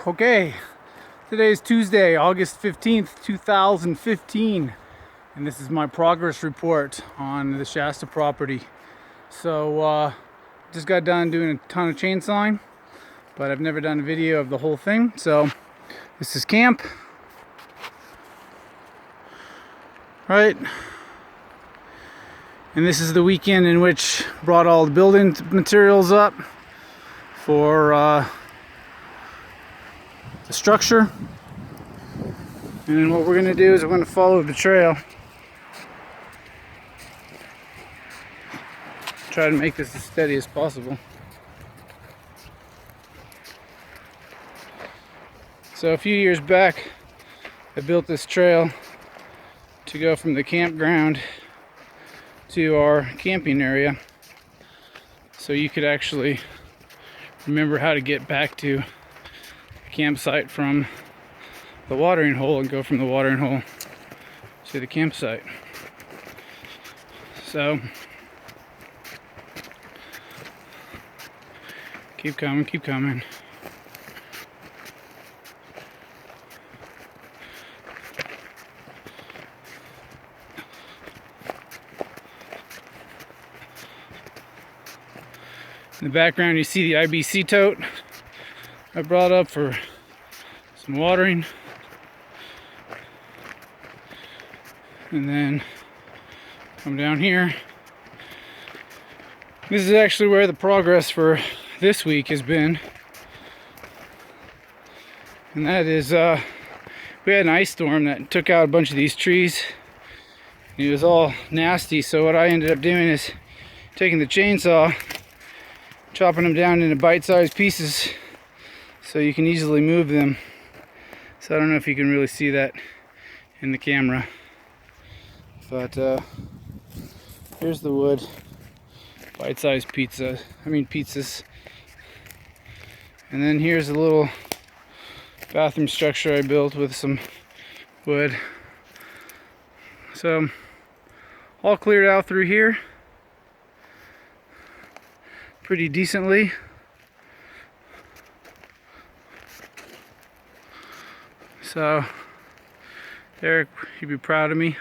Okay, today is Tuesday, August 15th, 2015, and this is my progress report on the Shasta property. So, just got done doing a ton of chainsawing, but I've never done a video of the whole thing. So, this is camp, right? And this is the weekend in which brought all the building materials up for the structure. And then what we're going to do is we're going to follow the trail. Try to make this as steady as possible. So a few years back, I built this trail to go from the campground to our camping area, so you could actually remember how to get back to the campsite from the watering hole and go from the watering hole to the campsite. So keep coming, keep coming. In the background you see the IBC tote I brought up for some watering. And then come down here. This is actually where the progress for this week has been. And that is, we had an ice storm that took out a bunch of these trees. It was all nasty, so what I ended up doing is taking the chainsaw, chopping them down into bite-sized pieces so you can easily move them. So I don't know if you can really see that in the camera, but here's the wood, bite-sized pizzas. And then here's a little bathroom structure I built with some wood. So all cleared out through here pretty decently. So Derek, you'd be proud of me.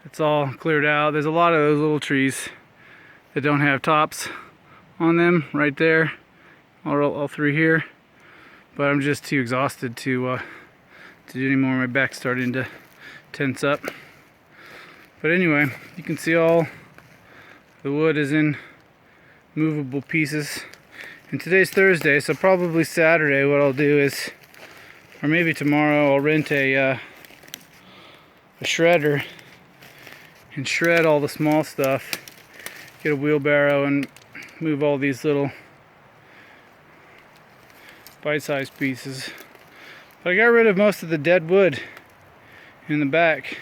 It's all cleared out. There's a lot of those little trees that don't have tops on them right there, all through here. But I'm just too exhausted to do any more. My back's starting to tense up. But anyway, you can see all the wood is in movable pieces. And today's Thursday, so probably Saturday what I'll do is, or maybe tomorrow, I'll rent a shredder and shred all the small stuff. Get a wheelbarrow and move all these little bite-sized pieces. But I got rid of most of the dead wood in the back.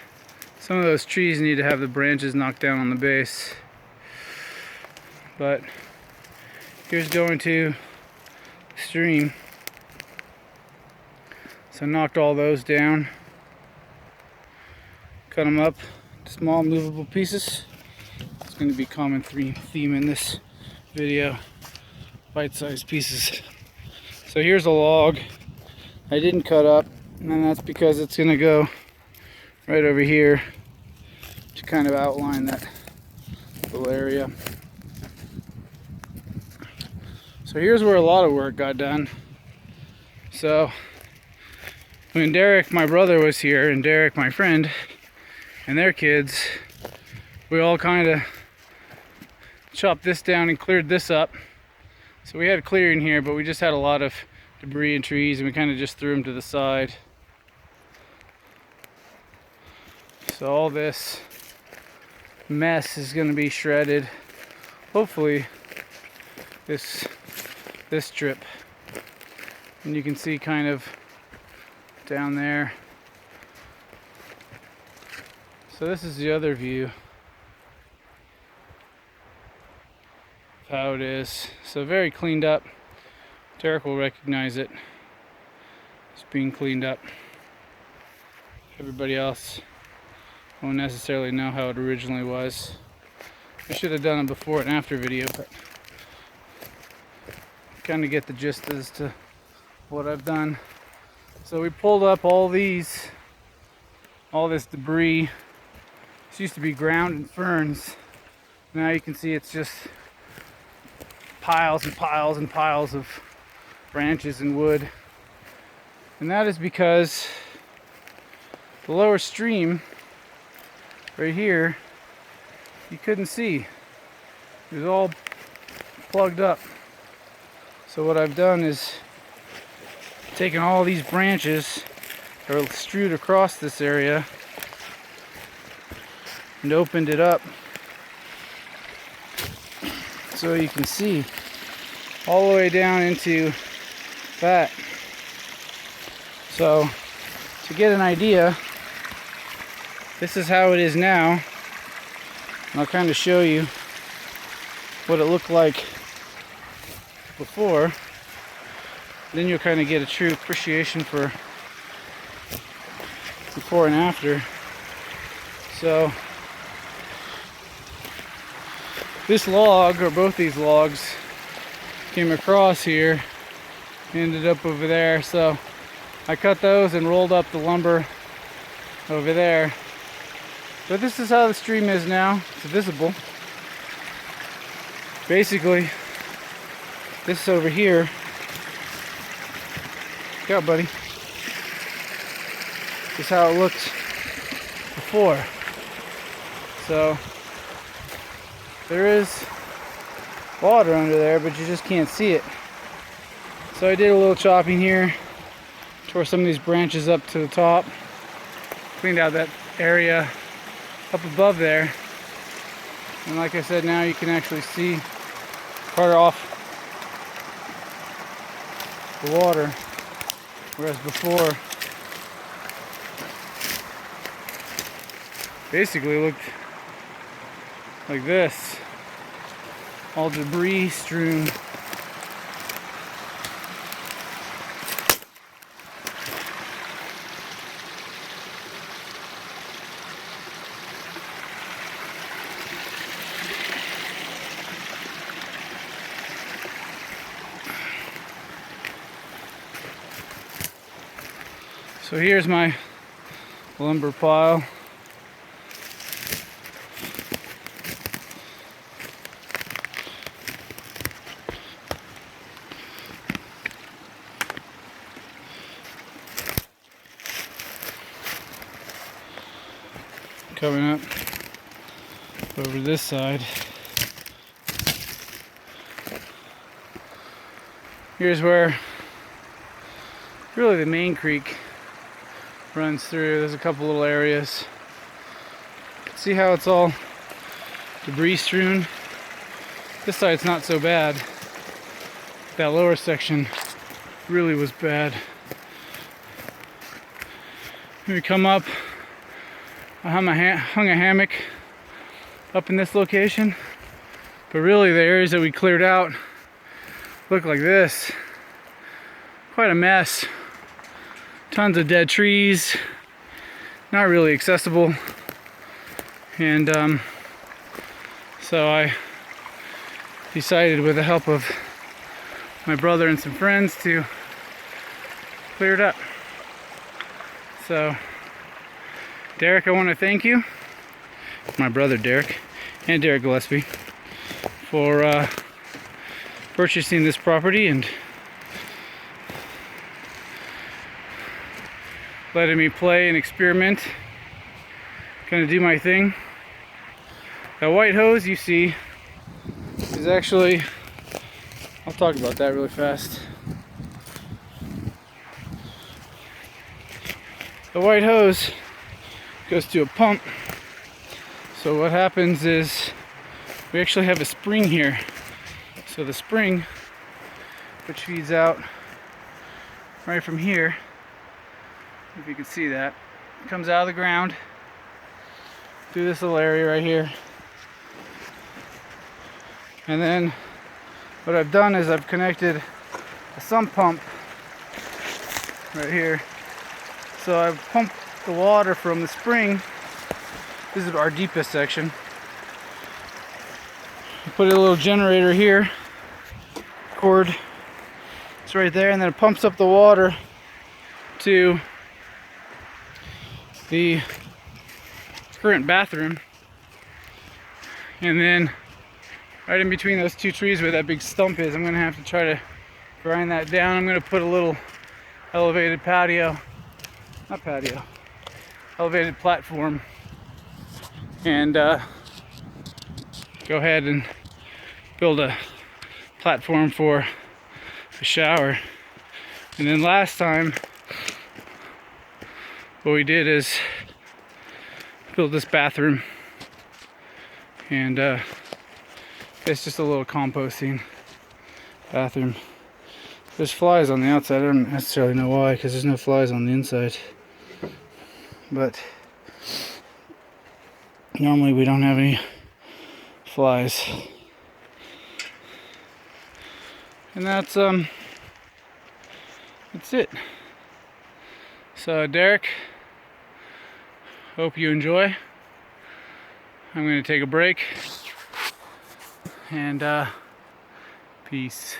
Some of those trees need to have the branches knocked down on the base. But here's going to the stream. So knocked all those down. Cut them up to small movable pieces. It's going to be a common theme in this video. Bite-sized pieces. So here's a log I didn't cut up, and that's because it's going to go right over here to kind of outline that little area. So here's where a lot of work got done. So when Derek, my brother, was here, and Derek, my friend, and their kids, we all kind of chopped this down and cleared this up. So we had clearing here, but we just had a lot of debris and trees, and we kind of just threw them to the side. So all this mess is going to be shredded. Hopefully this strip, and you can see kind of down there. So this is the other view of how it is. So very cleaned up. Derek will recognize it. It's being cleaned up. Everybody else won't necessarily know how it originally was. I should have done a before and after video, but kind of get the gist as to what I've done. So we pulled up all this debris. This used to be ground and ferns. Now you can see it's just piles and piles and piles of branches and wood. And that is because the lower stream right here, you couldn't see. It was all plugged up. So what I've done is taken all these branches that are strewed across this area and opened it up so you can see all the way down into that. So to get an idea, this is how it is now. And I'll kind of show you what it looked like before. Then you'll kind of get a true appreciation for before and after. So this log, or both these logs, came across here, ended up over there. So I cut those and rolled up the lumber over there. But this is how the stream is now. It's visible. Basically, this over here. Go, buddy. This is how it looked before. So there is water under there, but you just can't see it. So I did a little chopping here, tore some of these branches up to the top, cleaned out that area up above there, and like I said, now you can actually see part off the water, whereas before basically looked like this, all debris strewn. So here's my lumber pile. Coming up over this side. Here's where really the main creek runs through. There's a couple little areas. See how it's all debris strewn? This side's not so bad. That lower section really was bad. When we come up, I hung a hammock up in this location, but really the areas that we cleared out look like this. Quite a mess. Tons of dead trees, not really accessible, and so I decided, with the help of my brother and some friends, to clear it up. So Derek, I want to thank you, my brother Derek, and Derek Gillespie, for purchasing this property and letting me play and experiment, kind of do my thing. That white hose you see is actually, I'll talk about that really fast. The white hose goes to a pump. So what happens is we actually have a spring here. So the spring, which feeds out right from here, if you can see that, it comes out of the ground through this little area right here. And then what I've done is I've connected a sump pump right here. So I've pumped the water from the spring. This is our deepest section. I put a little generator here, cord It's right there, and then it pumps up the water to the current bathroom. And then right in between those two trees where that big stump is, I'm gonna have to try to grind that down. I'm gonna put a little elevated elevated platform, and go ahead and build a platform for a shower. And then last time, what we did is build this bathroom, and it's just a little composting bathroom. There's flies on the outside. I don't necessarily know why, because there's no flies on the inside. But normally we don't have any flies. And that's it. So Derek, hope you enjoy. I'm going to take a break, and peace.